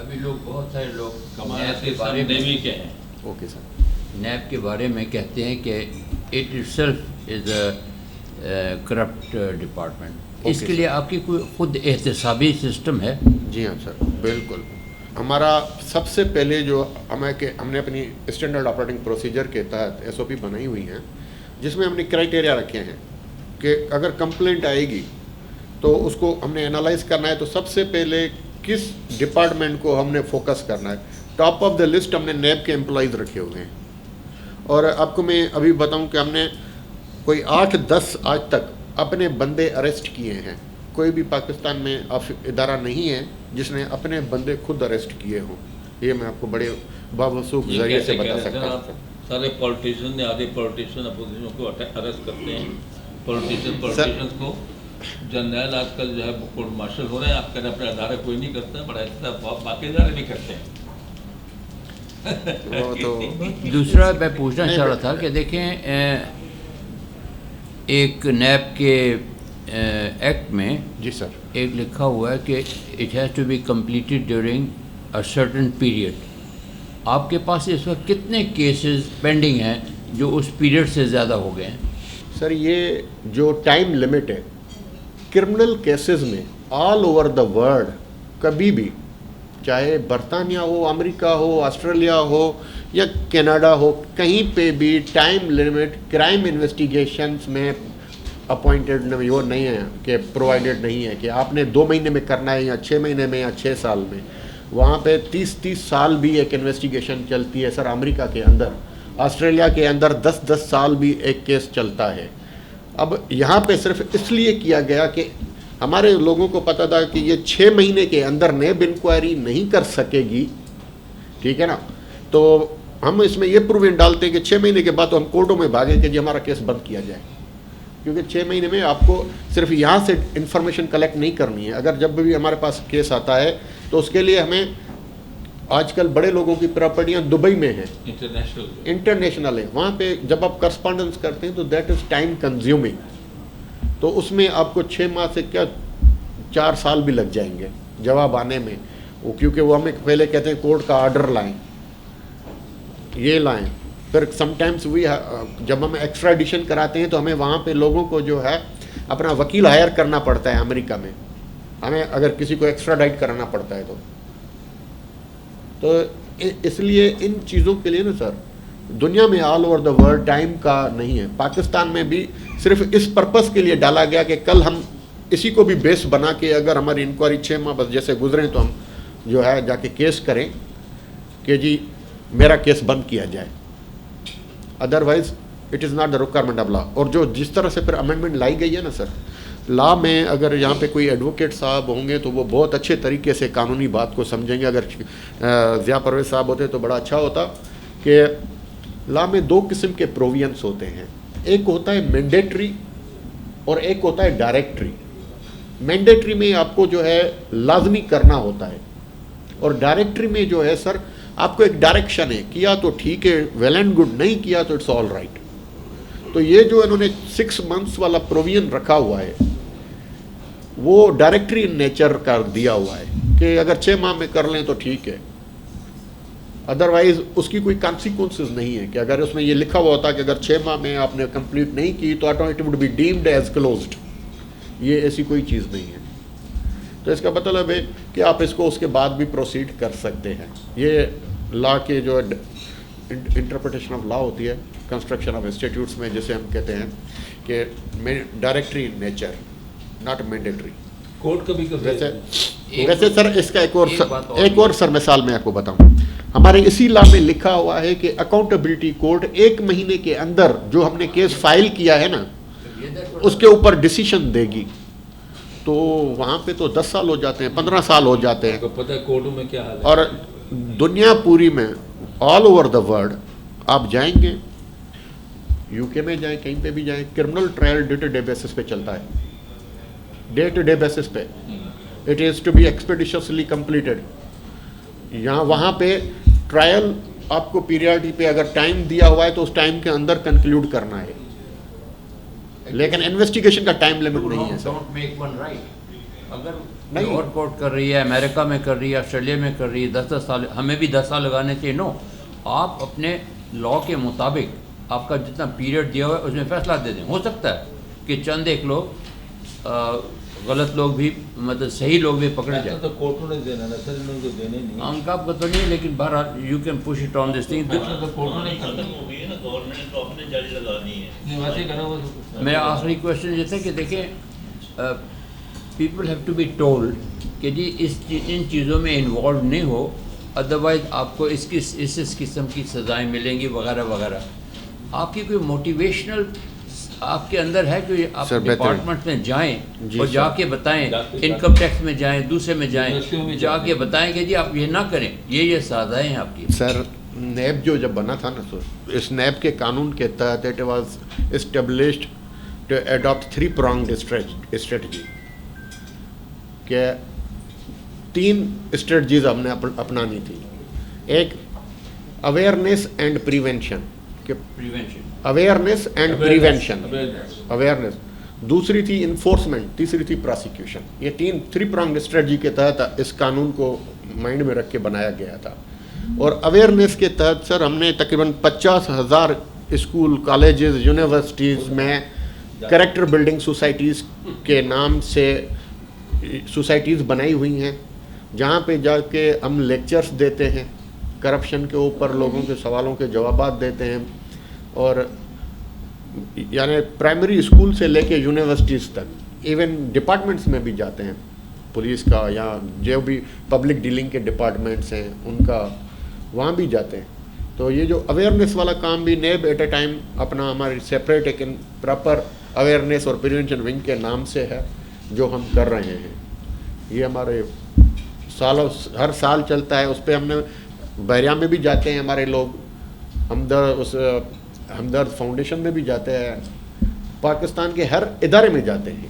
ابھی لوگ بہت سارے لوگ کمال کے بارے میں کے ہیں. Okay sir. نیب کے بارے میں کہتے ہیں کہ it itself is a corrupt department. اس کے لیے آپ کی کوئی خود احتسابی سسٹم ہے؟ جی ہاں سر بالکل. ہمارا سب سے پہلے جو ہم نے اپنی اسٹینڈرڈ آپریٹنگ پروسیجر کے تحت ایس او پی بنائی ہوئی ہیں جس میں ہم نے کرائٹیریا رکھے ہیں کہ اگر کمپلینٹ آئے گی تو اس کو ہم نے انالائز کرنا ہے تو سب سے پہلے کس ڈپارٹمنٹ کو ہم نے فوکس کرنا ہے. ٹاپ آف دا لسٹ ہم نے نیب کے امپلائیز رکھے ہوئے ہیں. اور آپ کو میں ابھی بتاؤں کہ ہم نے کوئی 8-10 آج تک اپنے بندے اریسٹ کیے ہیں. کوئی بھی پاکستان میں ادارہ نہیں ہے جس نے اپنے بندے خود اریسٹ کیے ہوں. یہ میں آپ کو بڑے باوثوق ذریعے سے بتا سکتا ہوں. سارے پولیٹیشین نے آدھے پولیٹیشین اپوزیشن کو اریسٹ کرتے ہیں. پولیٹیشین کو جنرل آج کل جو ہے کورٹ مارشل ہو رہے ہیں. آپ کہتے ہیں اپنے ادارے کوئی نہیں کرتا، بڑا باقی ادارے بھی کرتے ہیں. دوسرا میں پوچھنا چاہ رہا تھا کہ دیکھیں ایک نیب کے ایکٹ میں جی سر ایک لکھا ہوا ہے کہ it has to be completed during a certain period. آپ کے پاس اس وقت کتنے کیسز پینڈنگ ہیں جو اس پیریڈ سے زیادہ ہو گئے ہیں؟ سر یہ جو ٹائم لمٹ ہے کرمنل کیسز میں آل اوور دا ورلڈ کبھی بھی، چاہے برطانیہ ہو، امریکہ ہو، آسٹریلیا ہو یا کینیڈا ہو، کہیں پہ بھی ٹائم لمٹ کرائم انویسٹیگیشنس میں اپوائنٹڈ وہ نہیں ہے کہ پرووائڈیڈ نہیں ہے کہ آپ نے 2 مہینے میں کرنا ہے یا 6 مہینے میں یا 6 سال میں. وہاں پہ 30 سال بھی ایک انویسٹیگیشن چلتی ہے سر. امریکہ کے اندر، آسٹریلیا کے اندر 10 سال بھی ایک کیس چلتا ہے. اب یہاں پہ صرف اس لیے کیا گیا کہ ہمارے لوگوں کو پتہ تھا کہ یہ 6 مہینے کے اندر نیب انکوائری نہیں کر سکے گی، ٹھیک ہے نا. تو ہم اس میں یہ پرووین ڈالتے ہیں کہ 6 مہینے کے بعد تو ہم کورٹوں میں بھاگیں کہ جی ہمارا کیس بند کیا جائے، کیونکہ 6 مہینے میں آپ کو صرف یہاں سے انفارمیشن کلیکٹ نہیں کرنی ہے. اگر جب بھی ہمارے پاس کیس آتا ہے تو اس کے لیے ہمیں، آج کل بڑے لوگوں کی پراپرٹیاں دبئی میں ہیں، انٹرنیشنل ہے، وہاں پہ جب آپ کرسپونڈنس کرتے ہیں تو دیٹ از ٹائم کنزیومنگ. تو اس میں آپ کو 6 ماہ سے کیا 4 سال بھی لگ جائیں گے جواب آنے میں. وہ کیونکہ وہ ہمیں پہلے کہتے ہیں کورٹ کا آرڈر لائیں، یہ لائیں. پھر سم ٹائمس وہی جب ہم ایکسٹراڈیشن کراتے ہیں تو ہمیں وہاں پہ لوگوں کو جو ہے اپنا وکیل ہائر کرنا پڑتا ہے. امریکہ میں ہمیں اگر کسی کو ایکسٹراڈائٹ کرانا پڑتا ہے تو اس لیے ان چیزوں کے لیے نا سر دنیا میں all over the world time کا نہیں ہے. پاکستان میں بھی صرف اس پرپس کے لیے ڈالا گیا کہ کل ہم اسی کو بھی بیس بنا کے اگر ہماری انکوائری 6 ماہ بس جیسے گزریں تو ہم جو ہے جا کے کیس کریں کہ جی میرا کیس بند کیا جائے. Otherwise it is not the requirement of law. اور جو جس طرح سے پھر امینڈمنٹ لائی گئی ہے نا سر لا میں، اگر یہاں پہ کوئی ایڈوکیٹ صاحب ہوں گے تو وہ بہت اچھے طریقے سے قانونی بات کو سمجھیں گے. اگر ضیاء پرویز صاحب ہوتے تو بڑا اچھا ہوتا. کہ لا میں 2 قسم کے پروویژنس ہوتے ہیں. ایک ہوتا ہے مینڈیٹری اور ایک ہوتا ہے ڈائریکٹری. مینڈیٹری میں آپ کو جو ہے لازمی کرنا ہوتا ہے، اور ڈائریکٹری میں جو ہے سر آپ کو ایک ڈائریکشن ہے، کیا تو ٹھیک ہے ویل اینڈ گڈ، نہیں کیا تو اٹس آل رائٹ. تو یہ جو انہوں نے 6 months والا پروویژن رکھا ہوا ہے وہ ڈائریکٹری نیچر کر دیا ہوا ہے کہ اگر 6 ماہ میں کر لیں تو ٹھیک ہے. ادروائز اس کی کوئی کانسیکوینسز نہیں ہے کہ اگر اس میں یہ لکھا ہوا ہوتا کہ اگر 6 ماہ میں آپ نے کمپلیٹ نہیں کی تو it would be deemed as closed. یہ ایسی کوئی چیز نہیں ہے. تو اس کا مطلب ہے کہ آپ اس کو اس کے بعد بھی پروسیڈ کر سکتے ہیں. یہ لا کے جو انٹرپریٹیشن آف لا ہوتی ہے کنسٹرکشن آف انسٹیٹیوٹس میں، جسے ہم کہتے ہیں کہ directory in nature not mandatory. Court کبھی ویسے سر اس کا ایک اور سر مثال میں آپ کو بتاؤں. ہمارے اسی لا میں لکھا ہوا ہے کہ اکاؤنٹیبلٹی کورٹ 1 مہینے کے اندر جو ہم نے کیس فائل کیا ہے نا اس کے اوپر ڈیسیشن دے گی. تو وہاں پہ تو 10 سال ہو جاتے ہیں، 15 سال ہو جاتے ہیں. پتہ ہے کورٹوں میں کیا حال ہے. اور دنیا پوری میں آل اوور دا ورلڈ آپ جائیں گے، یو کے میں جائیں، کہیں پہ بھی جائیں، criminal trial day to day basis پہ چلتا ہے. ڈے ٹو ڈے بیسس پہ it is to be expeditiously completed. یہاں وہاں پہ ٹرائل آپ کو پیریڈی پہ اگر ٹائم دیا ہوا ہے تو اس ٹائم کے اندر کنکلوڈ کرنا ہے، لیکن انویسٹیگیشن کا ٹائم لمٹ نہیں ہے sir. Don't make one right. اگر نہیں اور کوٹ کر رہی ہے، امریکہ میں کر رہی ہے، آسٹریلیا میں کر رہی ہے، 10 سال، ہمیں بھی 10 سال لگانے چاہیے. نو، آپ اپنے لا کے مطابق آپ کا جتنا پیریڈ دیا ہوا ہے اس میں فیصلہ دے دیں. ہو سکتا ہے کہ چند ایک لوگ غلط لوگ بھی، مطلب صحیح لوگ بھی پکڑے جائیں. تو کورٹوں نے دینا نا سر، انہوں نے تو دینے نہیں. ہم کا تو نہیں، لیکن بہرحال you can push it on this thing. کورٹوں نے ختم ہو گئی ہے نا، گورنمنٹ کو اپنے جج لگانی ہے. ویسے کرنا وہ میرا آخری کوشچن یہ تھا کہ دیکھیں، people have to be told کہ جی ان چیزوں میں انوالو نہیں ہو، ادروائز آپ کو اس قسم کی سزائیں ملیں گی وغیرہ وغیرہ. آپ کی کوئی موٹیویشنل آپ کے اندر ہے کہ آپ ڈپارٹمنٹ میں جائیں اور جا کے بتائیں، انکم ٹیکس میں جائیں، دوسرے میں جائیں، جا کے بتائیں کہ جی آپ یہ نہ کریں، یہ سزائیں ہیں آپ کی. سر نیب جو جب بنا تھا نا سر، اس نیب کے قانون کے تحت it was established to adopt 3 pronged strategy, کہ 3 اسٹریٹجیز ہم نے اپنانی تھی. ایک اویئرنیس اینڈ پریونشن، کہ اویئرنیس اینڈ پریونشن، اویئرنیس. دوسری تھی انفورسمنٹ، تیسری تھی پراسیکیوشن. یہ 3 pronged اسٹریٹجی کے تحت اس قانون کو مائنڈ میں رکھ کے بنایا گیا تھا. اور اویئرنیس کے تحت سر ہم نے تقریباً 50,000 اسکول، کالجز، یونیورسٹیز میں کریکٹر بلڈنگ سوسائٹیز کے نام سے سوسائٹیز بنائی ہوئی ہیں، جہاں پہ جا کے ہم لیکچرز دیتے ہیں کرپشن کے اوپر، لوگوں کے سوالوں کے جوابات دیتے ہیں. اور یعنی پرائمری اسکول سے لے کے یونیورسٹیز تک، ایون ڈپارٹمنٹس میں بھی جاتے ہیں، پولیس کا یا جو بھی پبلک ڈیلنگ کے ڈپارٹمنٹس ہیں ان کا، وہاں بھی جاتے ہیں. تو یہ جو اویئرنیس والا کام بھی نیب ایٹ اے ٹائم اپنا ہماری سیپریٹ ایک پراپر اویئرنیس اور پریونشن ونگ کے نام سے ہے جو ہم کر رہے ہیں. یہ ہمارے ہر سال چلتا ہے. اس پہ ہم نے بحریہ میں بھی جاتے ہیں، ہمارے لوگ ہمدرد فاؤنڈیشن میں بھی جاتے ہیں، پاکستان کے ہر ادارے میں جاتے ہیں.